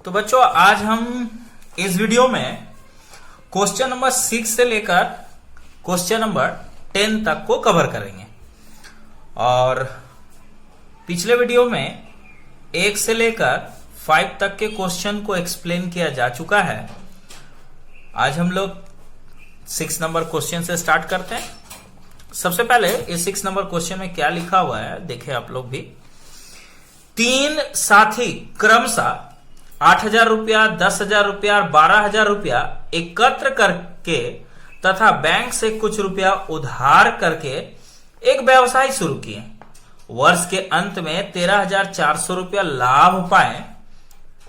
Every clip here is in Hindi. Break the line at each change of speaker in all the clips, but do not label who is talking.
तो बच्चों आज हम इस वीडियो में क्वेश्चन नंबर 6 से लेकर क्वेश्चन नंबर 10 तक को कवर करेंगे। और पिछले वीडियो में 1 से लेकर 5 तक के क्वेश्चन को एक्सप्लेन किया जा चुका है। आज हम लोग 6 नंबर क्वेश्चन से स्टार्ट करते हैं। सबसे पहले इस 6 नंबर क्वेश्चन में क्या लिखा हुआ है देखें आप लोग भी। 3 साथी क्रमशः 8,000 रुपया, 10,000 रुपया और 12,000 रुपया एकत्र करके तथा बैंक से कुछ रुपया उधार करके एक व्यवसाय शुरू किए। वर्ष के अंत में 13,400 रुपया लाभ पाए।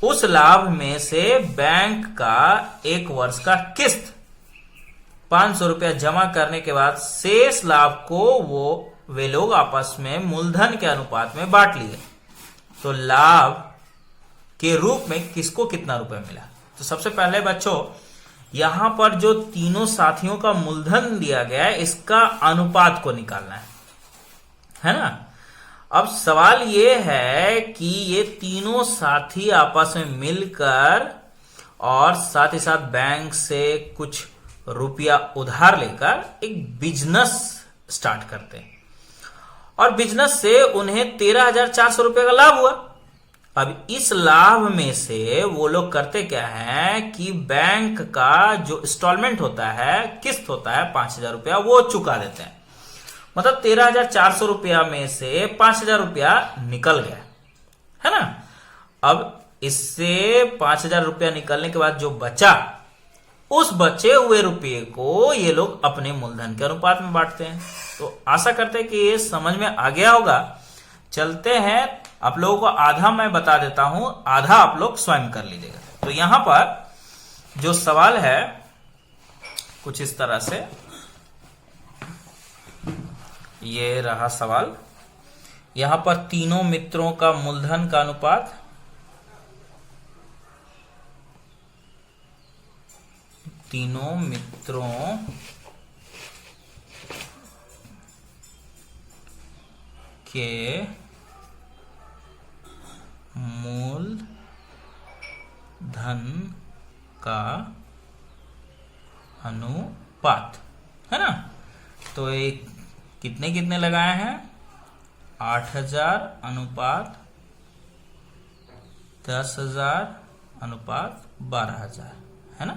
उस लाभ में से बैंक का एक वर्ष का किस्त 500 रुपया जमा करने के बाद शेष लाभ को वे लोग आपस में मूलधन के अनुपात में बांट लिए। तो लाभ के रूप में किसको कितना रुपए मिला। तो सबसे पहले बच्चों यहां पर जो तीनों साथियों का मूलधन दिया गया है इसका अनुपात को निकालना है ना। अब सवाल ये है कि ये तीनों साथी आपस में मिलकर और साथ ही साथ बैंक से कुछ रुपया उधार लेकर एक बिजनेस स्टार्ट करते हैं और बिजनेस से उन्हें 13,400 रुपये का लाभ हुआ। अब इस लाभ में से वो लोग करते क्या है कि बैंक का जो इंस्टॉलमेंट होता है, किस्त होता है 5,000 रुपया, वो चुका देते हैं। मतलब 13,400 रुपया में से 5,000 रुपया निकल गया है ना। अब इससे 5,000 रुपया निकलने के बाद जो बचा, उस बचे हुए रुपये को ये लोग अपने मूलधन के अनुपात में बांटते हैं। तो आशा करते हैं कि ये समझ में आ गया होगा। चलते हैं, आप लोगों को आधा मैं बता देता हूं, आधा आप लोग स्वयं कर लीजिएगा। तो यहां पर जो सवाल है कुछ इस तरह से, ये रहा सवाल। यहां पर तीनों मित्रों का मूलधन का अनुपात, तीनों मित्रों के मूल धन का अनुपात है ना। तो एक कितने कितने लगाए हैं, 8,000 अनुपात 10,000 अनुपात 12,000 है ना।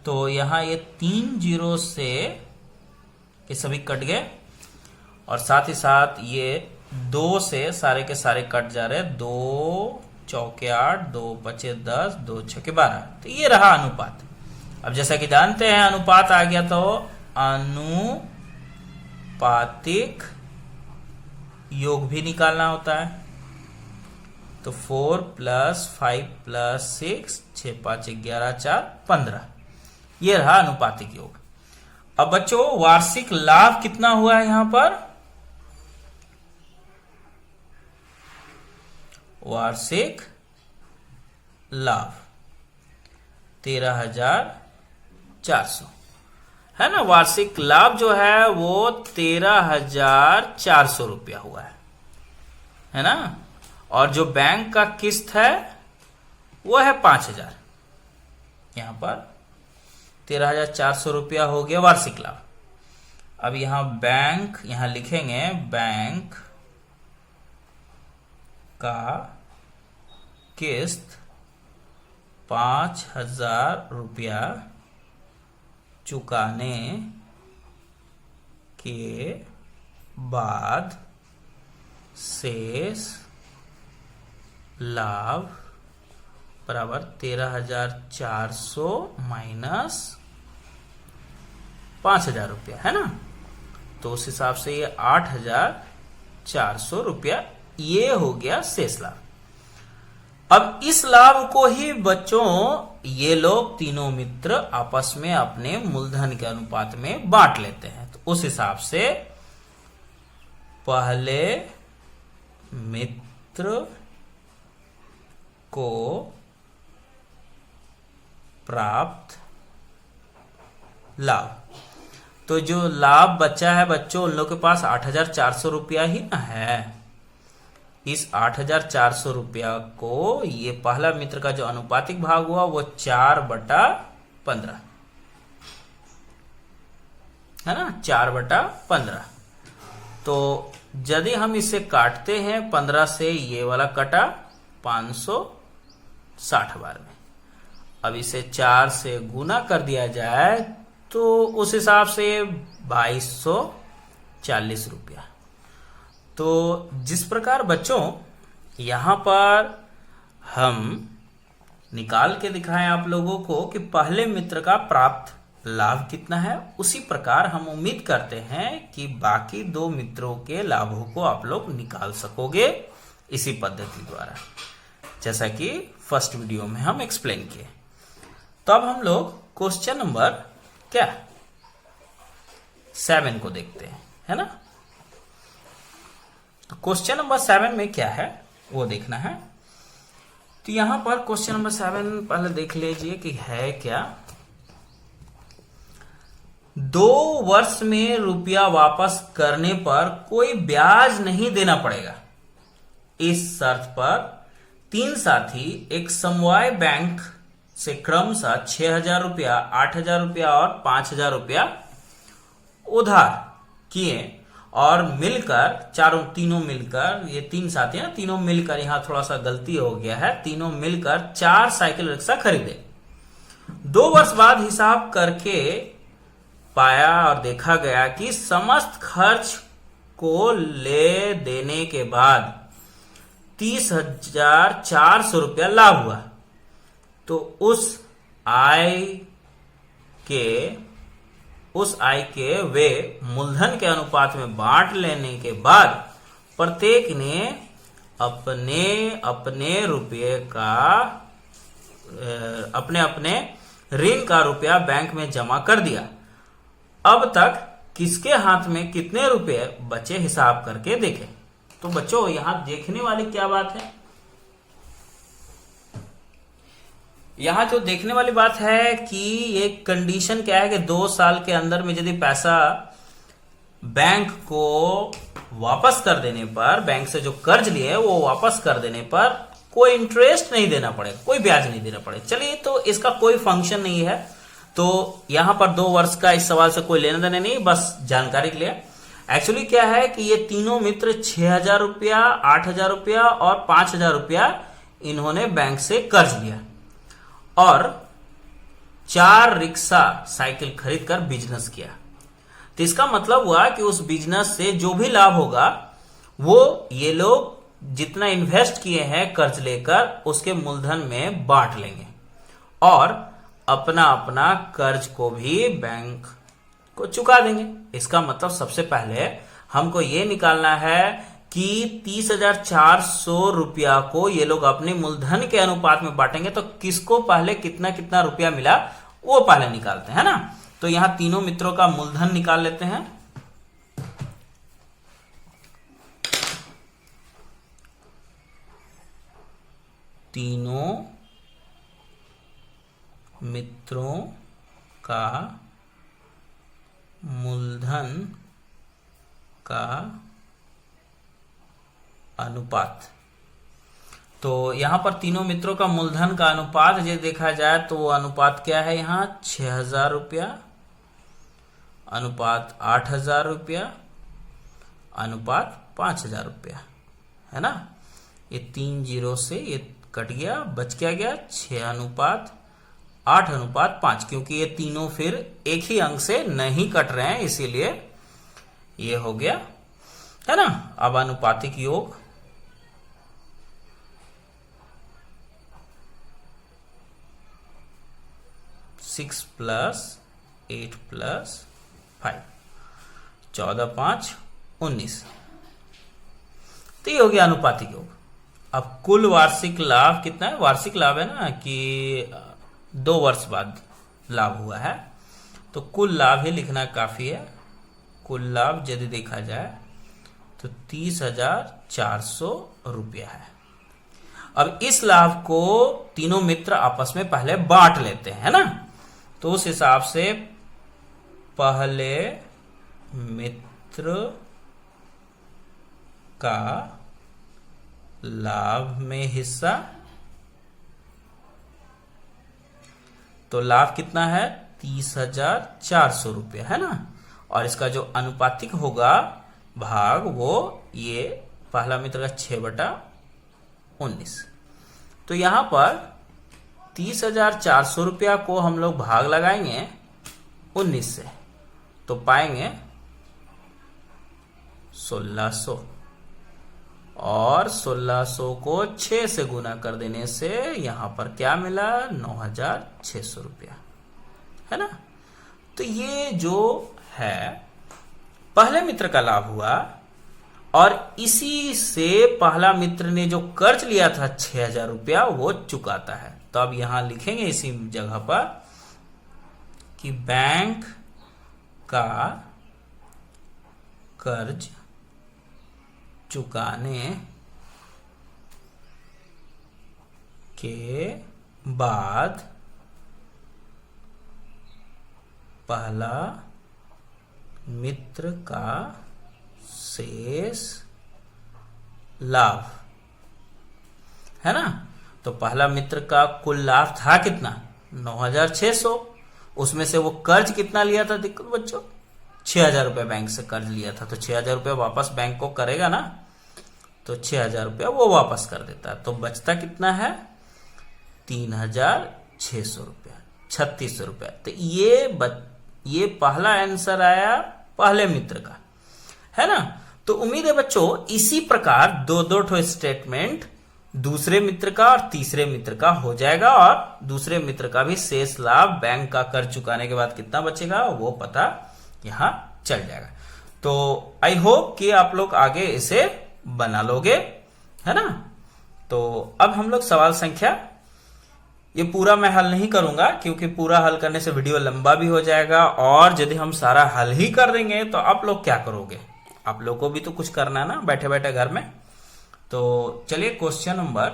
तो यहां ये 3 जीरो से ये सभी कट गए और साथ ही साथ ये 2 से सारे के सारे कट जा रहे हैं। 2 चौके 8, 2 पचे 10, 2 छके 12। तो ये रहा अनुपात। अब जैसा कि जानते हैं अनुपात आ गया तो अनुपातिक योग भी निकालना होता है। तो 4 + 5 + 6, 6 × 5 = 11, 4 15। ये रहा अनुपातिक योग। अब बच्चों वार्षिक लाभ कितना हुआ है यहां पर, वार्षिक लाभ 13,400 है ना। वार्षिक लाभ जो है वो 13,400 रुपया हुआ है ना। और जो बैंक का किस्त है वो है 5,000। यहां पर 13,400 रुपया हो गया वार्षिक लाभ। अब यहां बैंक, यहां लिखेंगे बैंक का किस्त 5,000 रुपया चुकाने के बाद शेष लाभ बराबर 13,400 माइनस 5,000 रुपया है ना। तो उस हिसाब से ये 8,400 रुपया ये हो गया शेष लाभ। अब इस लाभ को ही बच्चों ये लोग तीनों मित्र आपस में अपने मूलधन के अनुपात में बांट लेते हैं। तो उस हिसाब से पहले मित्र को प्राप्त लाभ, तो जो लाभ बचा है बच्चों उन लोगों के पास 8,400 रुपया ही ना है। इस 8,400 रुपया को ये पहला मित्र का जो अनुपातिक भाग हुआ वो 4/15 है ना, 4/15। तो यदि हम इसे काटते हैं 15 से, ये वाला कटा 560 बार में। अब इसे 4 से गुना कर दिया जाए तो उस हिसाब से 2240 रुपया। तो जिस प्रकार बच्चों यहां पर हम निकाल के दिखाएं आप लोगों को कि पहले मित्र का प्राप्त लाभ कितना है, उसी प्रकार हम उम्मीद करते हैं कि बाकी दो मित्रों के लाभों को आप लोग निकाल सकोगे इसी पद्धति द्वारा, जैसा कि फर्स्ट वीडियो में हम एक्सप्लेन किए। तो अब हम लोग क्वेश्चन नंबर 7 को देखते हैं, है ना। तो क्वेश्चन नंबर 7 में क्या है वो देखना है। तो यहां पर क्वेश्चन नंबर 7 पहले देख लीजिए कि है क्या। 2 वर्ष में रुपया वापस करने पर कोई ब्याज नहीं देना पड़ेगा। इस शर्त पर 3 साथी एक समवाय बैंक से क्रमशः 6,000 रुपया, 8,000 रुपया और 5,000 रुपया उधार किए और मिलकर तीनों मिलकर, ये 3 साथी हैं, तीनों मिलकर, यहां थोड़ा सा गलती हो गया है, तीनों मिलकर 4 साइकिल रिक्शा खरीदे। 2 वर्ष बाद हिसाब करके पाया और देखा गया कि समस्त खर्च को ले देने के बाद 30,400 रुपया लाभ हुआ। तो उस आय के वे मूलधन के अनुपात में बांट लेने के बाद प्रत्येक ने अपने अपने ऋण का रुपया बैंक में जमा कर दिया। अब तक किसके हाथ में कितने रुपए बचे हिसाब करके देखें। तो बच्चों यहां देखने वाली क्या बात है, यहां जो देखने वाली बात है कि ये कंडीशन क्या है कि 2 साल के अंदर में यदि पैसा बैंक को वापस कर देने पर, बैंक से जो कर्ज लिए है वो वापस कर देने पर कोई इंटरेस्ट नहीं देना पड़ेगा, कोई ब्याज नहीं देना पड़ेगा। चलिए, तो इसका कोई फंक्शन नहीं है। तो यहां पर 2 वर्ष का इस सवाल से कोई लेना देना नहीं, बस जानकारी के लिए। एक्चुअली क्या है कि ये तीनों मित्र 6,000 रुपया, 8,000 रुपया और 5,000 रुपया इन्होंने बैंक से कर्ज लिया और 4 रिक्शा साइकिल खरीदकर बिजनेस किया। तो इसका मतलब हुआ कि उस बिजनेस से जो भी लाभ होगा वो ये लोग जितना इन्वेस्ट किए हैं कर्ज लेकर उसके मूलधन में बांट लेंगे और अपना अपना कर्ज को भी बैंक को चुका देंगे। इसका मतलब सबसे पहले हमको ये निकालना है कि 30,400 रुपया को ये लोग अपने मूलधन के अनुपात में बांटेंगे। तो किसको पहले कितना कितना रुपया मिला वो पहले निकालते हैं ना। तो यहां तीनों मित्रों का मूलधन निकाल लेते हैं। तीनों मित्रों का मूलधन का अनुपात। तो यहां पर तीनों मित्रों का मूलधन का अनुपात यदि देखा जाए तो वो अनुपात क्या है, यहां 6,000 रुपया अनुपात 8,000 रुपया अनुपात 5,000 रुपया, है ना। ये 3 जीरो से ये कट गया, बच क्या गया 6:8:5, क्योंकि ये तीनों फिर एक ही अंक से नहीं कट रहे हैं, इसीलिए ये हो गया, है ना। अब अनुपातिक योग 6 + 8 + 5, 14 5 19। तो ये हो गया अनुपातिक योग। अब कुल वार्षिक लाभ कितना है, वार्षिक लाभ है ना कि 2 वर्ष बाद लाभ हुआ है, तो कुल लाभ ही लिखना काफी है। कुल लाभ यदि देखा जाए तो 30,400 रुपया है। अब इस लाभ को तीनों मित्र आपस में पहले बांट लेते हैं, है ना। तो उस हिसाब से पहले मित्र का लाभ में हिस्सा, तो लाभ कितना है 30,400 रुपया है ना। और इसका जो अनुपातिक होगा भाग वो ये पहला मित्र का 6/19। तो यहां पर 30,400 रुपया को हम लोग भाग लगाएंगे 19 से, तो पाएंगे 1600, और 1600 को 6 से गुना कर देने से यहां पर क्या मिला 9,600 रुपया है ना। तो ये जो है पहले मित्र का लाभ हुआ, और इसी से पहला मित्र ने जो कर्ज लिया था 6,000 रुपया वो चुकाता है। तो अब यहां लिखेंगे इसी जगह पर कि बैंक का कर्ज चुकाने के बाद पहला मित्र का शेष लाभ है ना। तो पहला मित्र का कुल लाभ था कितना 9,600, उसमें से वो कर्ज कितना लिया था देखो बच्चों 6,000 रुपया बैंक से कर्ज लिया था, तो 6,000 रुपया वापस बैंक को करेगा ना, तो 6,000 रुपया वो वापस कर देता है। तो बचता कितना है 3,600 रुपया, 3,600 रुपया। तो ये पहला आंसर आया पहले मित्र का है ना। तो उम्मीद है बच्चों इसी प्रकार दो ठो स्टेटमेंट दूसरे मित्र का और तीसरे मित्र का हो जाएगा, और दूसरे मित्र का भी शेष लाभ बैंक का कर्ज चुकाने के बाद कितना बचेगा वो पता यहां चल जाएगा। तो आई होप कि आप लोग आगे इसे बना लोगे है ना। तो अब हम लोग सवाल संख्या, ये पूरा मैं हल नहीं करूंगा क्योंकि पूरा हल करने से वीडियो लंबा भी हो जाएगा, और यदि हम सारा हल ही कर देंगे तो आप लोग क्या करोगे, आप लोग को भी तो कुछ करना है ना बैठे बैठे घर में। तो चलिए क्वेश्चन नंबर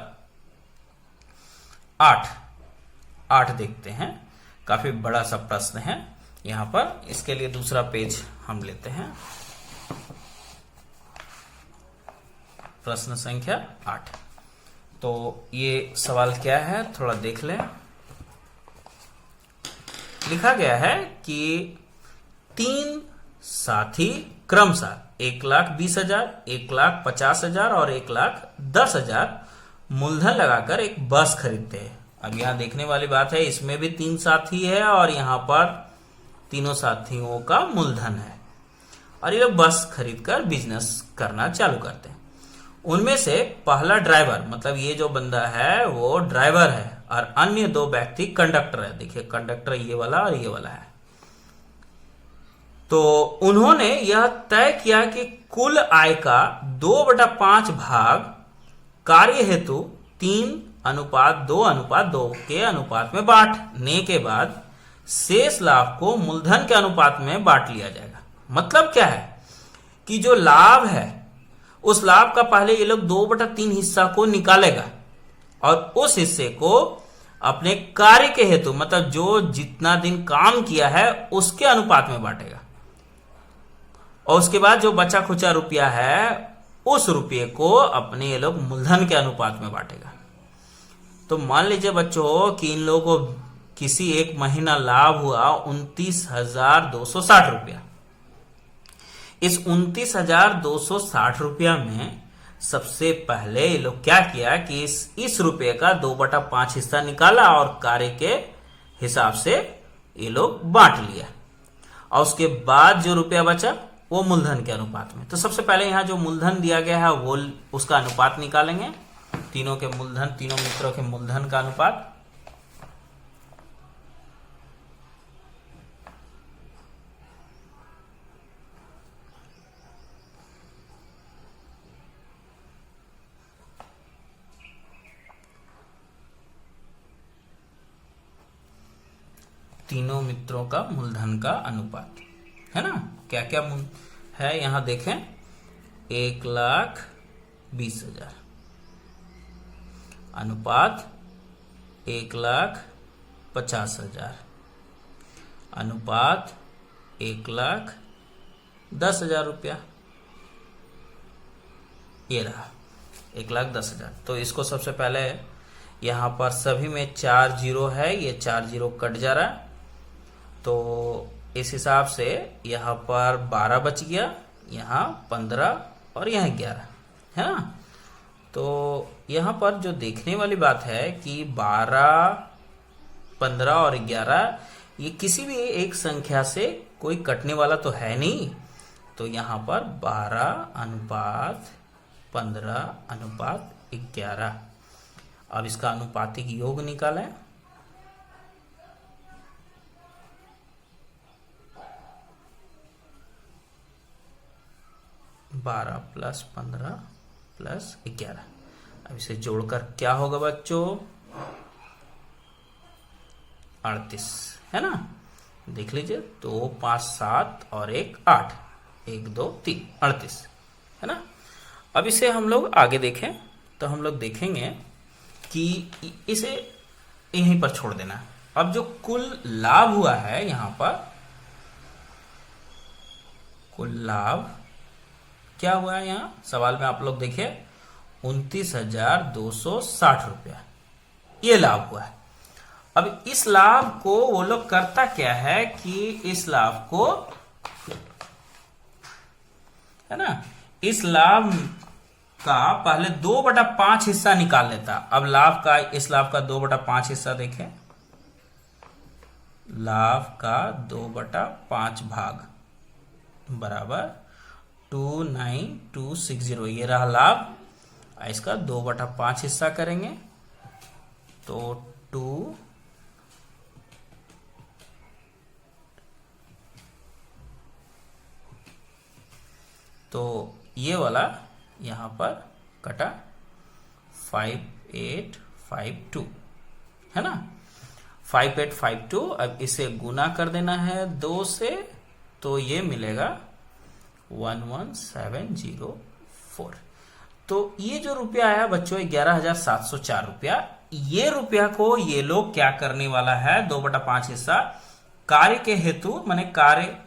8 देखते हैं। काफी बड़ा सा प्रश्न है यहां पर, इसके लिए दूसरा पेज हम लेते हैं। प्रश्न संख्या 8। तो ये सवाल क्या है थोड़ा देख लें। लिखा गया है कि 3 साथी क्रमशः 1,20,000, 1,50,000 और 1,10,000 मूलधन लगाकर एक बस खरीदते हैं। अब यहां देखने वाली बात है, इसमें भी 3 साथी है और यहां पर तीनों साथियों का मूलधन है, और ये लोग बस खरीदकर बिजनेस करना चालू करते हैं। उनमें से पहला ड्राइवर, मतलब ये जो बंदा है वो ड्राइवर है, और अन्य 2 व्यक्ति कंडक्टर है। देखिए कंडक्टर ये वाला और ये वाला है। तो उन्होंने यह तय किया कि कुल आय का 2/5 भाग कार्य हेतु 3:2:2 के अनुपात में बांटने के बाद शेष लाभ को मूलधन के अनुपात में बांट लिया जाएगा। मतलब क्या है कि जो लाभ है उस लाभ का पहले ये लोग 2/3 हिस्सा को निकालेगा, और उस हिस्से को अपने कार्य के हेतु, मतलब जो जितना दिन काम किया है उसके अनुपात में बांटेगा, और उसके बाद जो बचा खुचा रुपया है उस रुपये को अपने ये लोग मूलधन के अनुपात में बांटेगा। तो मान लीजिए बच्चों कि इन लोगों को किसी एक महीना लाभ हुआ 29,260 रुपया। इस 29,260 रुपया में सबसे पहले ये लोग क्या किया कि इस रुपये का 2/5 हिस्सा निकाला और कार्य के हिसाब से ये लोग बांट लिया, और उसके बाद जो रुपया बचा वो मूलधन के अनुपात में। तो सबसे पहले यहां जो मूलधन दिया गया है वो उसका अनुपात निकालेंगे, तीनों के मूलधन, तीनों मित्रों के मूलधन का अनुपात। तीनों मित्रों का मूलधन का अनुपात है ना। क्या क्या है यहां देखें, 1,20,000 अनुपात 1,50,000 अनुपात 1,10,000 रुपया। ये रहा 1,10,000। तो इसको सबसे पहले यहाँ पर सभी में 4 जीरो है, ये 4 जीरो कट जा रहा है, तो इस हिसाब से यहाँ पर 12 बच गया, यहाँ 15 और यहाँ 11 है ना। तो यहाँ पर जो देखने वाली बात है कि 12, 15 और 11 ये किसी भी एक संख्या से कोई कटने वाला तो है नहीं, तो यहाँ पर 12:15:11। अब इसका अनुपातिक योग निकालें। बारह प्लस 15 प्लस 11। अब इसे जोड़कर क्या होगा बच्चों? 38 है ना। देख लीजिए, 2, 5, 7 और 1, 8, 1, 2, 3, 38 है ना। अब इसे हम लोग आगे देखें तो हम लोग देखेंगे कि इसे यहीं पर छोड़ देना है। अब जो कुल लाभ हुआ है यहां पर, कुल लाभ क्या हुआ है यहां सवाल में आप लोग देखिए, 29,260 रुपया ये लाभ हुआ है। अब इस लाभ को वो लोग करता क्या है कि इस लाभ को, है ना, इस लाभ का पहले 2/5 हिस्सा निकाल लेता। अब लाभ का, इस लाभ का 2/5 हिस्सा देखें, लाभ का 2/5 भाग बराबर 29260। ये रहा लाभ, इसका 2/5 हिस्सा करेंगे तो 2, तो ये वाला यहां पर कटा 5852 है ना, 5852। अब इसे गुना कर देना है 2 से, तो ये मिलेगा 11704। तो ये जो रुपया आया बच्चों 11,704 रुपया, ये रुपया को ये लोग क्या करने वाला है, 2/5 हिस्सा कार्य के हेतु, माने कार्य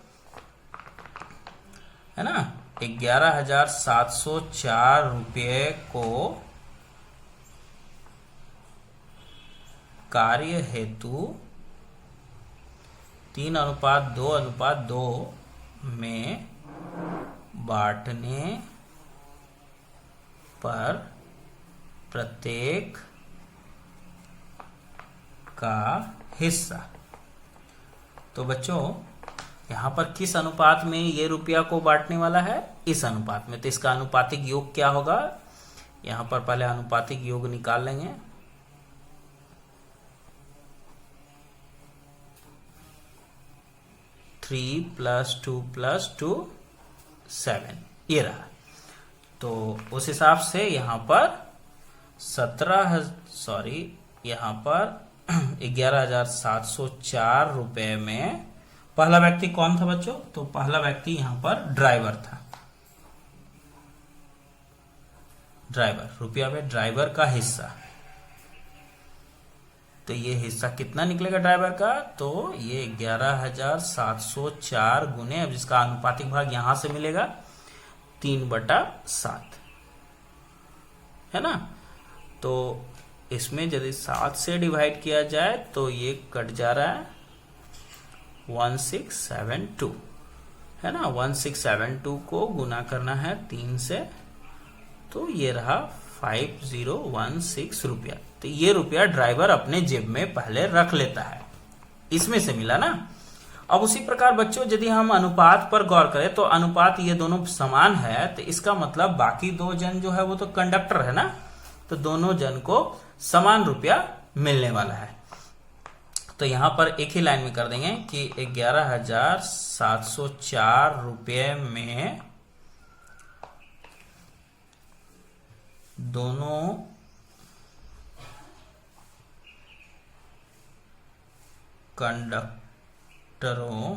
है ना, 11,704 रुपये को कार्य हेतु 3:2:2 में बांटने पर प्रत्येक का हिस्सा। तो बच्चों यहां पर किस अनुपात में ये रुपया को बांटने वाला है? इस अनुपात में। तो इसका अनुपातिक योग क्या होगा? यहां पर पहले अनुपातिक योग निकाल लेंगे। थ्री प्लस 2 + 2 7 ये रहा। तो उस हिसाब से यहां पर 11,704 रुपए में पहला व्यक्ति कौन था बच्चों? तो पहला व्यक्ति यहां पर ड्राइवर था। ड्राइवर, रुपया में ड्राइवर का हिस्सा। तो ये हिस्सा कितना निकलेगा ड्राइवर का? तो ये 11,704 गुने, अब जिसका अनुपातिक भाग यहां से मिलेगा 3/7 है ना। तो इसमें यदि 7 से डिवाइड किया जाए तो ये कट जा रहा है 1672 है ना। 1672 को गुना करना है 3 से, तो ये रहा 5016 रुपया। तो ये रुपया ड्राइवर अपने जेब में पहले रख लेता है, इसमें से मिला ना। अब उसी प्रकार बच्चों यदि हम अनुपात पर गौर करें तो अनुपात ये दोनों समान है, तो इसका मतलब बाकी 2 जन जो है वो तो कंडक्टर है ना, तो दोनों जन को समान रुपया मिलने वाला है। तो यहां पर एक ही लाइन में कर देंगे कि 11,704 रुपये में दोनों कंडक्टरों,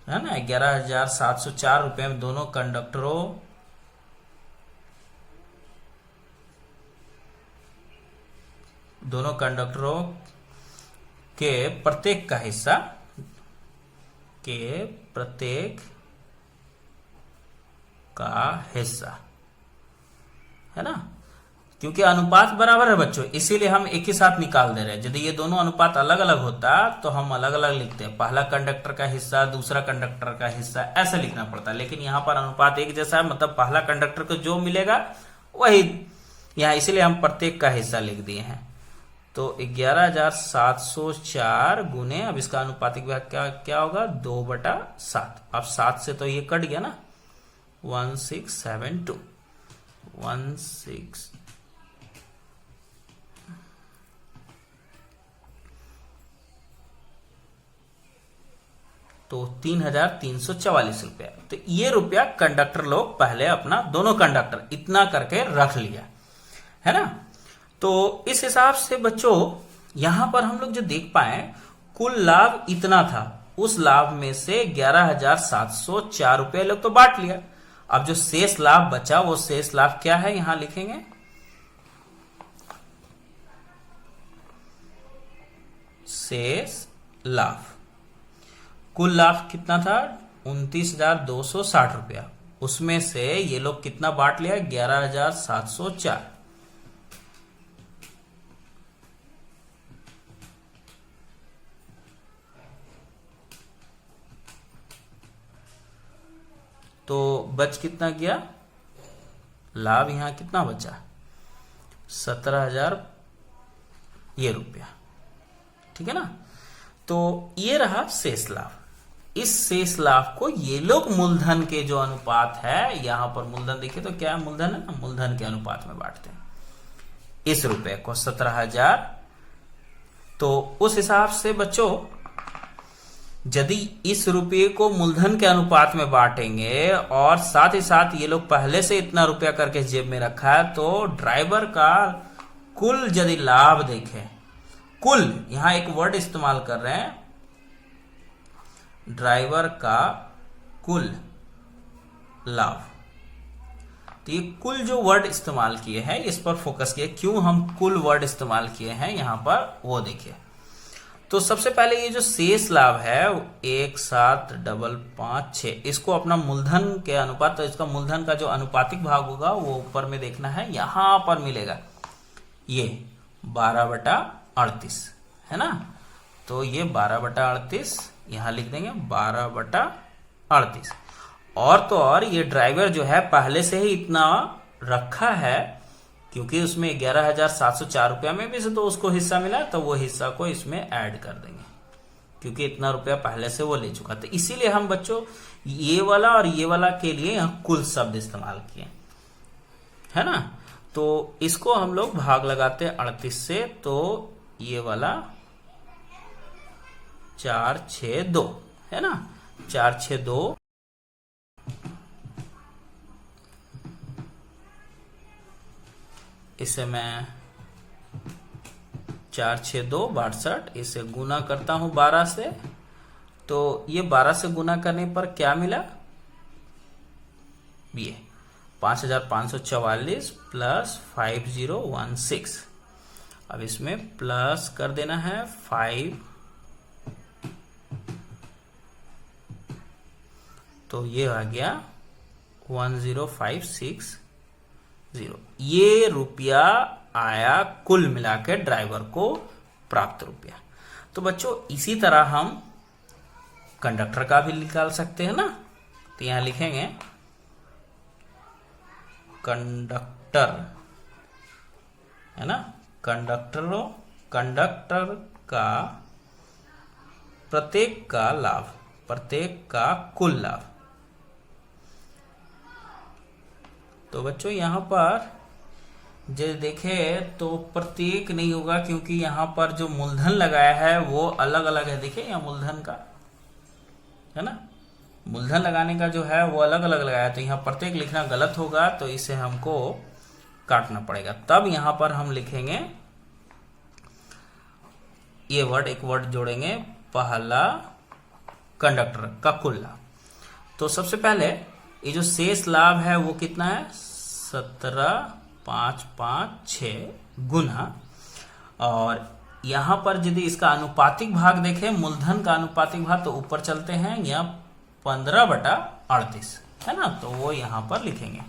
है ना, 11,704 रुपये में दोनों कंडक्टरों के प्रत्येक का हिस्सा, है ना, क्योंकि अनुपात बराबर है बच्चों, इसीलिए हम एक ही साथ निकाल दे रहे हैं। यदि ये दोनों अनुपात अलग अलग होता तो हम अलग अलग लिखते हैं, पहला कंडक्टर का हिस्सा दूसरा कंडक्टर का हिस्सा, ऐसे लिखना पड़ता। लेकिन यहाँ पर अनुपात एक जैसा है, मतलब पहला कंडक्टर को जो मिलेगा वही यहाँ, इसीलिए हम प्रत्येक का हिस्सा लिख दिए हैं। तो 11,704 गुने, अब इसका अनुपातिक भाग क्या होगा, 2/7। अब 7 से तो ये कट गया ना, 1672 16 तो 3,344 रुपया। तो ये रुपया कंडक्टर लोग पहले अपना दोनों कंडक्टर इतना करके रख लिया, है ना। तो इस हिसाब से बच्चों यहां पर हम लोग जो देख पाए कुल लाभ इतना था, उस लाभ में से 11,704 रुपये लोग तो बांट लिया। अब जो शेष लाभ बचा वो शेष लाभ क्या है, यहां लिखेंगे शेष लाभ। कुल लाभ कितना था, 29,260 रुपया, उसमें से ये लोग कितना बांट लिया, 11,704। तो बच कितना गया लाभ, यहां कितना बचा, 17,000 ये रुपया, ठीक है ना। तो ये रहा शेष लाभ। इस शेष लाभ को ये लोग मूलधन के जो अनुपात है, यहां पर मूलधन देखिए तो क्या है, मूलधन है ना, मूलधन के अनुपात में बांटते हैं इस रुपए को 17,000। तो उस हिसाब से बच्चों यदि इस रुपये को मूलधन के अनुपात में बांटेंगे और साथ ही साथ ये लोग पहले से इतना रुपया करके जेब में रखा है, तो ड्राइवर का कुल यदि लाभ देखें, कुल यहां एक वर्ड इस्तेमाल कर रहे हैं, ड्राइवर का कुल लाभ। तो ये कुल जो वर्ड इस्तेमाल किए हैं इस पर फोकस किए, क्यों हम कुल वर्ड इस्तेमाल किए हैं यहां पर वो देखिए। तो सबसे पहले ये जो शेष लाभ है 1,7,556, इसको अपना मूलधन के अनुपात, तो इसका मूलधन का जो अनुपातिक भाग होगा वो ऊपर में देखना है, यहां पर मिलेगा ये 12/38, है ना। तो ये 12/38 यहां लिख देंगे, 12/38। और तो और ये ड्राइवर जो है पहले से ही इतना रखा है, क्योंकि उसमें 11,704 रुपया में भी से तो उसको हिस्सा मिला, तो वो हिस्सा को इसमें ऐड कर देंगे, क्योंकि इतना रुपया पहले से वो ले चुका। तो इसीलिए हम बच्चों ये वाला और ये वाला के लिए यहाँ कुल शब्द इस्तेमाल किए, है ना। तो इसको हम लोग भाग लगाते हैं 38 से, तो ये वाला 462 है ना, 462 इसे मैं 462 इसे गुना करता हूं 12 से, तो ये 12 से गुना करने पर क्या मिला, ये 5,544 प्लस 5016। अब इसमें प्लस कर देना है 5, तो ये आ गया 10560। ये रुपया आया कुल मिलाकर ड्राइवर को प्राप्त रुपया। तो बच्चों इसी तरह हम कंडक्टर का भी निकाल सकते हैं ना। तो यहां लिखेंगे कंडक्टर, है ना, कंडक्टर का प्रत्येक का लाभ, प्रत्येक का कुल लाभ। तो बच्चों यहां पर जो देखे तो प्रत्येक नहीं होगा, क्योंकि यहां पर जो मूलधन लगाया है वो अलग अलग है। देखिए यहाँ मूलधन का है ना, मूलधन लगाने का जो है वो अलग अलग लगाया, तो यहाँ प्रत्येक लिखना गलत होगा, तो इसे हमको काटना पड़ेगा। तब यहां पर हम लिखेंगे ये वर्ड, एक वर्ड जोड़ेंगे, पहला कंडक्टर का कुल लाभ। तो सबसे पहले ये जो शेष लाभ है वो कितना है, 17,556 गुना, और यहां पर यदि इसका अनुपातिक भाग देखें, मूलधन का अनुपातिक भाग, तो ऊपर चलते हैं, यह 15/38 है ना, तो वो यहां पर लिखेंगे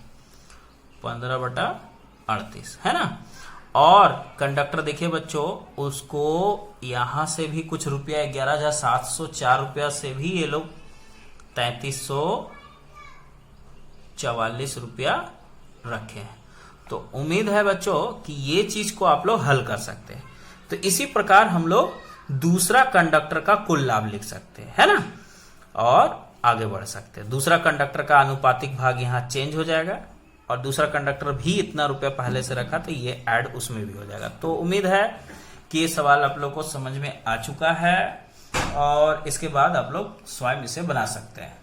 15/38। 38, है ना। और कंडक्टर देखिए बच्चों, उसको यहां से भी कुछ रुपया 11,704 रुपया से भी ये लोग 3344 रुपया रखे हैं। तो उम्मीद है बच्चों कि ये चीज को आप लोग हल कर सकते हैं। तो इसी प्रकार हम लोग दूसरा कंडक्टर का कुल लाभ लिख सकते हैं, है ना, और आगे बढ़ सकते हैं। दूसरा कंडक्टर का अनुपातिक भाग यहाँ चेंज हो जाएगा और दूसरा कंडक्टर भी इतना रुपया पहले से रखा तो ये ऐड उसमें भी हो जाएगा। तो उम्मीद है कि ये सवाल आप लोग को समझ में आ चुका है और इसके बाद आप लोग स्वयं इसे बना सकते हैं।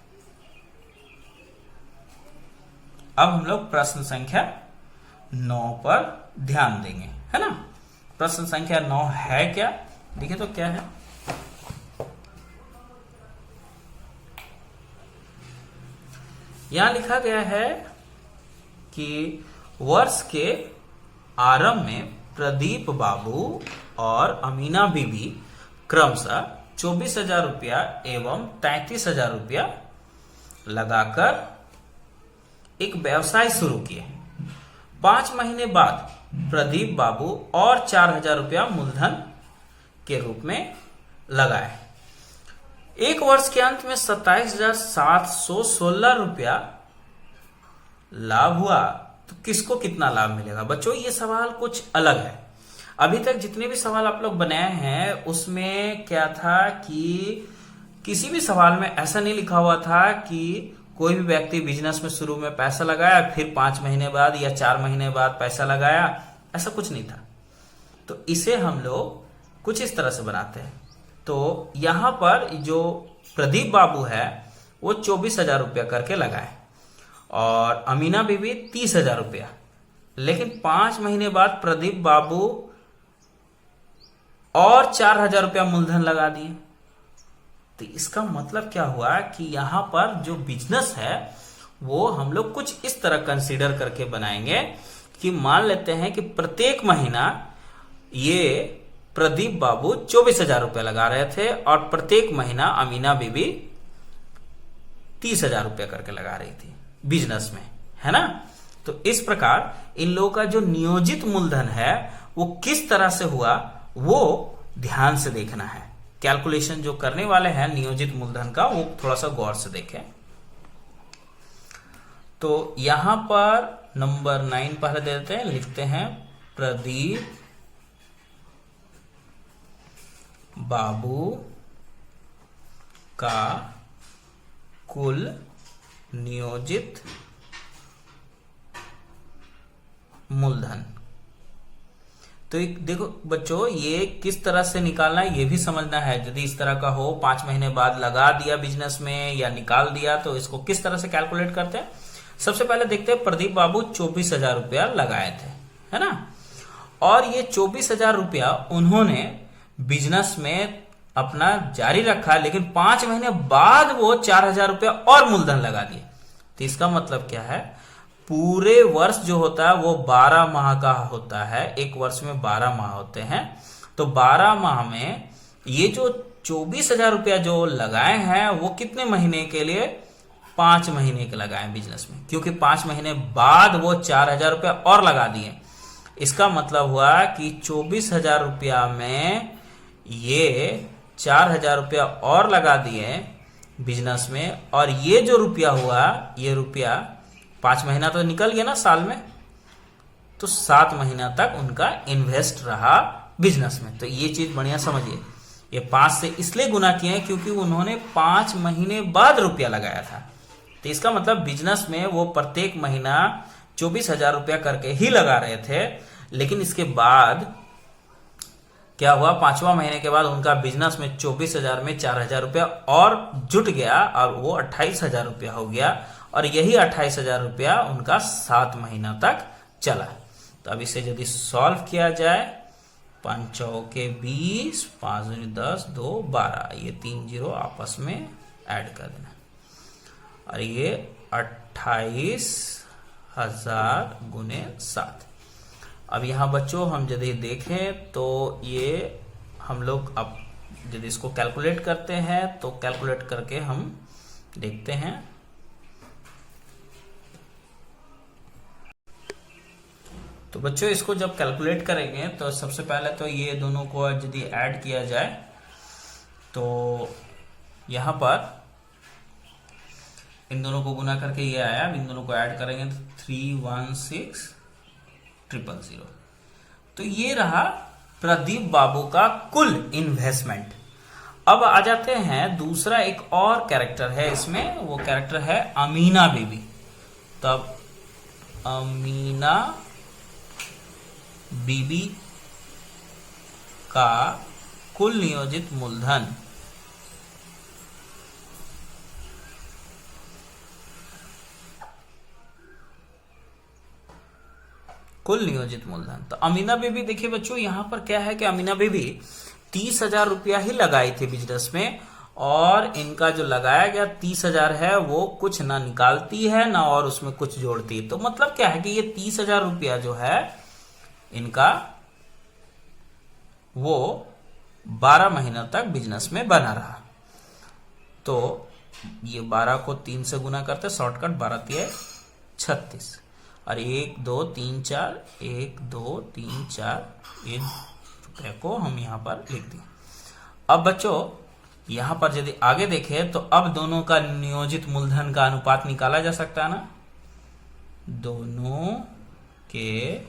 अब हम लोग प्रश्न संख्या 9 पर ध्यान देंगे, है ना। प्रश्न संख्या 9 है क्या, देखिए तो क्या है। यहां लिखा गया है कि वर्ष के आरंभ में प्रदीप बाबू और अमीना बीबी क्रमशः 24,000 रुपया एवं 33,000 रुपया लगाकर एक व्यवसाय शुरू किए। 5 महीने बाद प्रदीप बाबू और 4,000 रुपया मूलधन के रूप में लगाए। एक वर्ष के अंत में 27,716 रुपया लाभ हुआ तो किसको कितना लाभ मिलेगा। बच्चों ये सवाल कुछ अलग है। अभी तक जितने भी सवाल आप लोग बनाए हैं उसमें क्या था कि किसी भी सवाल में ऐसा नहीं लिखा हुआ था कि कोई भी व्यक्ति बिजनेस में शुरू में पैसा लगाया फिर 5 महीने बाद या 4 महीने बाद पैसा लगाया, ऐसा कुछ नहीं था। तो इसे हम लोग कुछ इस तरह से बनाते हैं। तो यहां पर जो प्रदीप बाबू है वो 24,000 रुपया करके लगाए और अमीना बीबी 30,000 रुपया, लेकिन 5 महीने बाद प्रदीप बाबू और 4,000 रुपया मूलधन लगा दिए। तो इसका मतलब क्या हुआ कि यहां पर जो बिजनेस है वो हम लोग कुछ इस तरह कंसीडर करके बनाएंगे कि मान लेते हैं कि प्रत्येक महीना ये प्रदीप बाबू 24,000 रुपया लगा रहे थे और प्रत्येक महीना अमीना बीबी 30,000 रुपया करके लगा रही थी बिजनेस में, है ना। तो इस प्रकार इन लोगों का जो नियोजित मूलधन है वो किस तरह से हुआ वो ध्यान से देखना है। कैलकुलेशन जो करने वाले हैं नियोजित मूलधन का वो थोड़ा सा गौर से देखें। तो यहां पर नंबर 9 पहले दे देते हैं, लिखते हैं प्रदीप बाबू का कुल नियोजित मूलधन। तो देखो बच्चों ये किस तरह से निकालना है ये भी समझना है। यदि इस तरह का हो 5 महीने बाद लगा दिया बिजनेस में या निकाल दिया तो इसको किस तरह से कैलकुलेट करते हैं। सबसे पहले देखते हैं प्रदीप बाबू 24,000 रुपया लगाए थे, है ना। और ये 24,000 रुपया उन्होंने बिजनेस में अपना जारी रखा, लेकिन 5 महीने बाद वो 4,000 रुपया और मूलधन लगा दिए। तो इसका मतलब क्या है, पूरे वर्ष जो होता है वो 12 माह का होता है। एक वर्ष में 12 माह होते हैं। तो 12 माह में ये जो 24,000 रुपया जो लगाए हैं वो कितने महीने के लिए, 5 महीने के लगाए बिजनेस में, क्योंकि 5 महीने बाद वो 4,000 रुपया और लगा दिए। इसका मतलब हुआ कि 24,000 रुपया में ये 4,000 रुपया और लगा दिए बिजनेस में, और ये जो रुपया हुआ ये रुपया 5 महीना तो निकल गया ना साल में, तो 7 महीना तक उनका इन्वेस्ट रहा बिजनेस में। तो ये चीज बढ़िया समझिए। ये 5 से इसलिए गुना किए हैं क्योंकि उन्होंने 5 महीने बाद रुपया लगाया था। तो इसका मतलब बिजनेस में वो प्रत्येक महीना 24,000 रुपया करके ही लगा रहे थे, लेकिन इसके बाद क्या हुआ, 5वां महीने के बाद उनका बिजनेस में 24,000 में 4,000 रुपया और जुट गया और वो 28,000 रुपया हो गया, और यही 28,000 रुपया उनका 7 महीना तक चला। तो अब इसे यदि सॉल्व किया जाए, 5 चौके 20, 5 दूनी 10, 2 12, ये 3 जीरो आपस में ऐड कर देना, और ये 28,000 गुने 7। अब यहाँ बच्चों हम यदि देखें तो ये हम लोग अब यदि इसको कैलकुलेट करते हैं तो कैलकुलेट करके हम देखते हैं। तो बच्चों इसको जब कैलकुलेट करेंगे तो सबसे पहले तो ये दोनों को यदि ऐड किया जाए तो यहाँ पर इन दोनों को गुना करके ये आया। अब इन दोनों को ऐड करेंगे तो 316,000। तो ये रहा प्रदीप बाबू का कुल इन्वेस्टमेंट। अब आ जाते हैं दूसरा एक और कैरेक्टर है इसमें, वो कैरेक्टर है अमीना बीबी। तब अमीना बीबी का कुल नियोजित मूलधन तो अमीना बीबी देखिए बच्चों यहां पर क्या है कि अमीना बीबी 30,000 रुपया ही लगाई थी बिजनेस में, और इनका जो लगाया गया 30,000 है वो कुछ ना निकालती है ना और उसमें कुछ जोड़ती है। तो मतलब क्या है कि ये 30,000 रुपया जो है इनका वो 12 महीनों तक बिजनेस में बना रहा। तो ये 12 को 3 से गुना करते, शॉर्टकट 12 तिया 36, और 1 2 3 4 1 2 3 4 ये रुपये को हम यहाँ पर लिख दिए। अब बच्चों यहाँ पर यदि आगे देखें तो अब दोनों का नियोजित मूलधन का अनुपात निकाला जा सकता है ना, दोनों के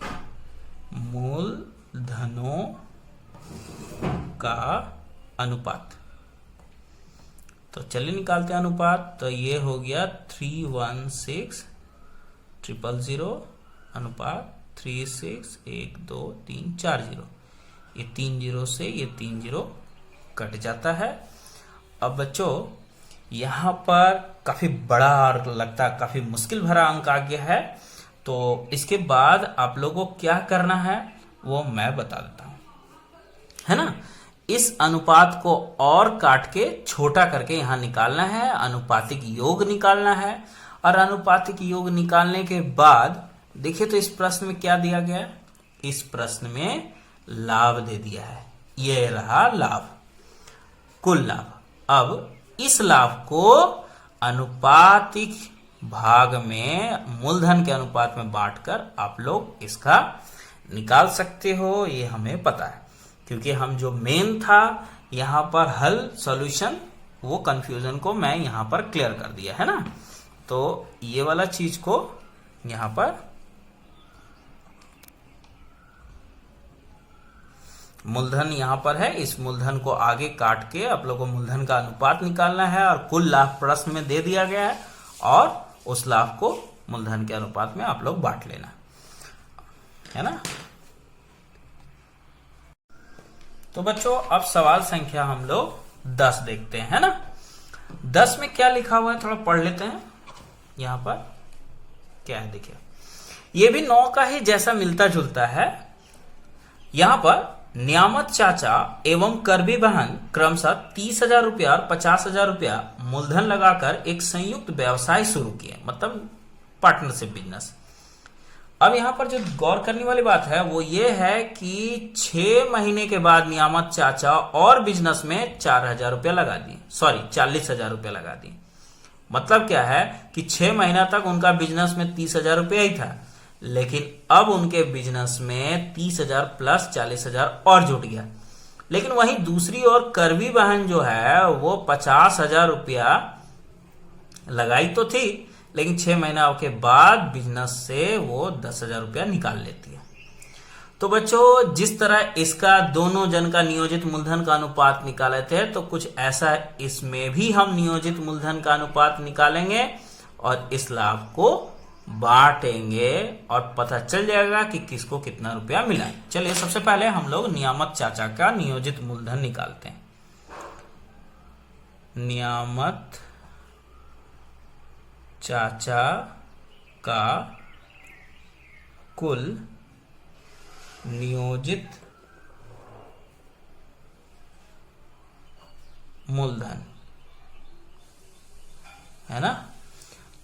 मूलधनों का अनुपात। तो चलिए निकालते हैं अनुपात। तो ये हो गया 316,000 अनुपात 36,1,2,3,4 ये 3 जीरो से ये 3 जीरो कट जाता है। अब बच्चों यहाँ पर काफी बड़ा और लगता है काफी मुश्किल भरा अंक आ गया है। तो इसके बाद आप लोगों को क्या करना है वो मैं बता देता हूं, है ना। इस अनुपात को और काट के छोटा करके यहां निकालना है, अनुपातिक योग निकालना है। और अनुपातिक योग निकालने के बाद देखिए तो इस प्रश्न में क्या दिया गया है, इस प्रश्न में लाभ दे दिया है। यह रहा लाभ, कुल लाभ। अब इस लाभ को अनुपातिक भाग में मूलधन के अनुपात में बांटकर आप लोग इसका निकाल सकते हो, ये हमें पता है। क्योंकि हम जो मेन था यहां पर हल सॉल्यूशन वो कंफ्यूजन को मैं यहां पर क्लियर कर दिया है ना। तो ये वाला चीज को यहां पर मूलधन यहां पर है, इस मूलधन को आगे काट के आप लोगों को मूलधन का अनुपात निकालना है और कुल लाभ प्रश्न में दे दिया गया है और उस लाभ को मूलधन के अनुपात में आप लोग बांट लेना, है ना। तो बच्चों अब सवाल संख्या हम लोग 10 देखते हैं, है ना। 10 में क्या लिखा हुआ है थोड़ा पढ़ लेते हैं। यहां पर क्या है देखिए, ये भी 9 का ही जैसा मिलता जुलता है। यहां पर नियामत चाचा एवं करबी बहन क्रमशः 30,000 रुपया और 50,000 रुपया मूलधन लगाकर एक संयुक्त व्यवसाय शुरू किए, मतलब पार्टनरशिप बिजनेस। अब यहां पर जो गौर करने वाली बात है वो ये है कि 6 महीने के बाद नियामत चाचा और बिजनेस में 4,000 रुपया लगा दिए, सॉरी 40,000 रुपया लगा दिए। मतलब क्या है कि 6 महीना तक उनका बिजनेस में 30,000 रुपया ही था, लेकिन अब उनके बिजनेस में 30,000 प्लस 40,000 और जुट गया। लेकिन वहीं दूसरी ओर करबी बहन जो है वो 50,000 रुपया लगाई तो थी, लेकिन 6 महीना के बाद बिजनेस से वो 10,000 रुपया निकाल लेती है। तो बच्चों जिस तरह इसका दोनों जन का नियोजित मूलधन का अनुपात निकाले थे, तो कुछ ऐसा इसमें भी हम नियोजित मूलधन का अनुपात निकालेंगे और इस लाभ को बांटेंगे और पता चल जाएगा कि किसको कितना रुपया मिला है। चलिए सबसे पहले हम लोग नियामत चाचा का नियोजित मूलधन निकालते हैं। नियामत चाचा का कुल नियोजित मूलधन, है ना।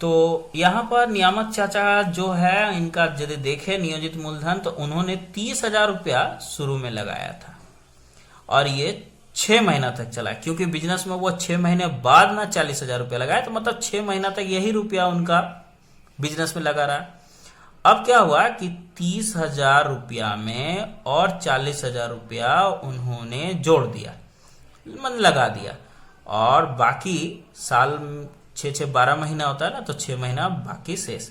तो यहां पर नियामत चाचा जो है इनका यदि देखें नियोजित मूलधन, तो उन्होंने 30,000 रुपया शुरू में लगाया था और ये 6 महीना तक चला, क्योंकि बिजनेस में वो 6 महीने बाद ना 40,000 रुपया लगाया, तो मतलब 6 महीना तक यही रुपया उनका बिजनेस में लगा रहा। अब क्या हुआ कि 30,000 रुपया में और 40,000 रुपया उन्होंने जोड़ दिया, मन लगा दिया, और बाकी साल 6-6 12 महीना होता है ना, तो 6 महीना बाकी शेष।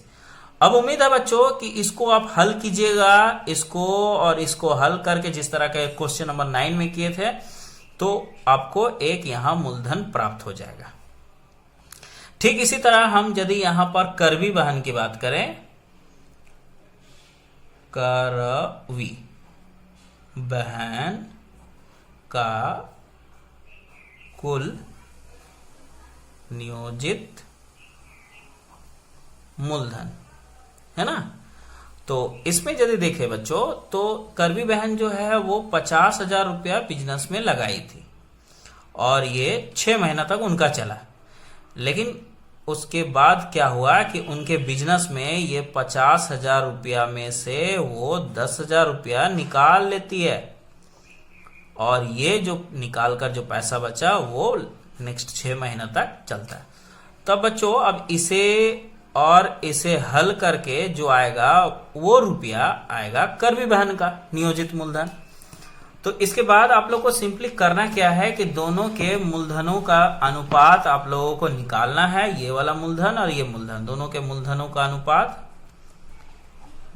अब उम्मीद है बच्चों कि इसको आप हल कीजिएगा, इसको और इसको हल करके जिस तरह के क्वेश्चन नंबर 9 में किए थे, तो आपको एक यहां मूलधन प्राप्त हो जाएगा। ठीक इसी तरह हम यदि यहां पर करवी बहन की बात करें, करवी बहन का कुल नियोजित मूलधन है ना, तो इसमें यदि देखें बच्चों, तो करवी बहन जो है वो 50,000 रुपया बिजनेस में लगाई थी और ये 6 महीना तक उनका चला। लेकिन उसके बाद क्या हुआ कि उनके बिजनेस में ये 50,000 रुपया में से वो 10,000 रुपया निकाल लेती है, और ये जो निकाल कर जो पैसा बचा वो नेक्स्ट 6 महीना तक चलता है। तब बच्चों अब इसे और इसे हल करके जो आएगा वो रुपया आएगा करवी बहन का नियोजित मूलधन। तो इसके बाद आप लोग को सिंपली करना क्या है कि दोनों के मूलधनों का अनुपात आप लोगों को निकालना है। ये वाला मूलधन और ये मूलधन, दोनों के मूलधनों का अनुपात,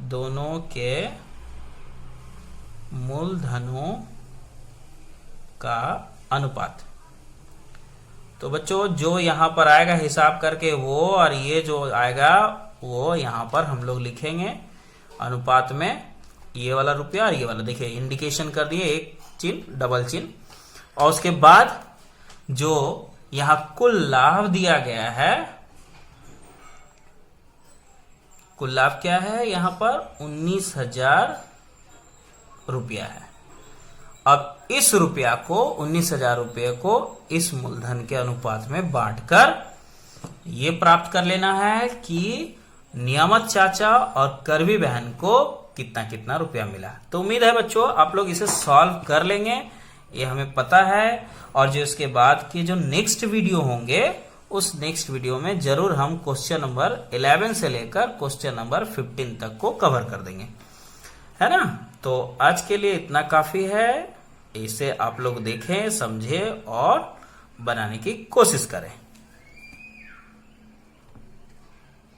दोनों के मूलधनों का अनुपात। तो बच्चों जो यहां पर आएगा हिसाब करके वो, और ये जो आएगा वो यहां पर हम लोग लिखेंगे अनुपात में, ये वाला रुपया और ये वाला, देखिए इंडिकेशन कर दिए, एक चिन्ह डबल चिन्ह। और उसके बाद जो यहां कुल लाभ दिया गया है, कुल लाभ क्या है यहां पर 19,000 रुपया है। अब इस रुपया को 19,000 रुपये को इस मूलधन के अनुपात में बांटकर ये प्राप्त कर लेना है कि नियामत चाचा और करवी बहन को कितना कितना रुपया मिला। तो उम्मीद है बच्चों आप लोग इसे सॉल्व कर लेंगे, ये हमें पता है। और जो इसके बाद के जो नेक्स्ट वीडियो होंगे, उस नेक्स्ट वीडियो में जरूर हम क्वेश्चन नंबर 11 से लेकर क्वेश्चन नंबर 15 तक को कवर कर देंगे, है ना। तो आज के लिए इतना काफी है, इसे आप लोग देखें, समझें और बनाने की कोशिश करें।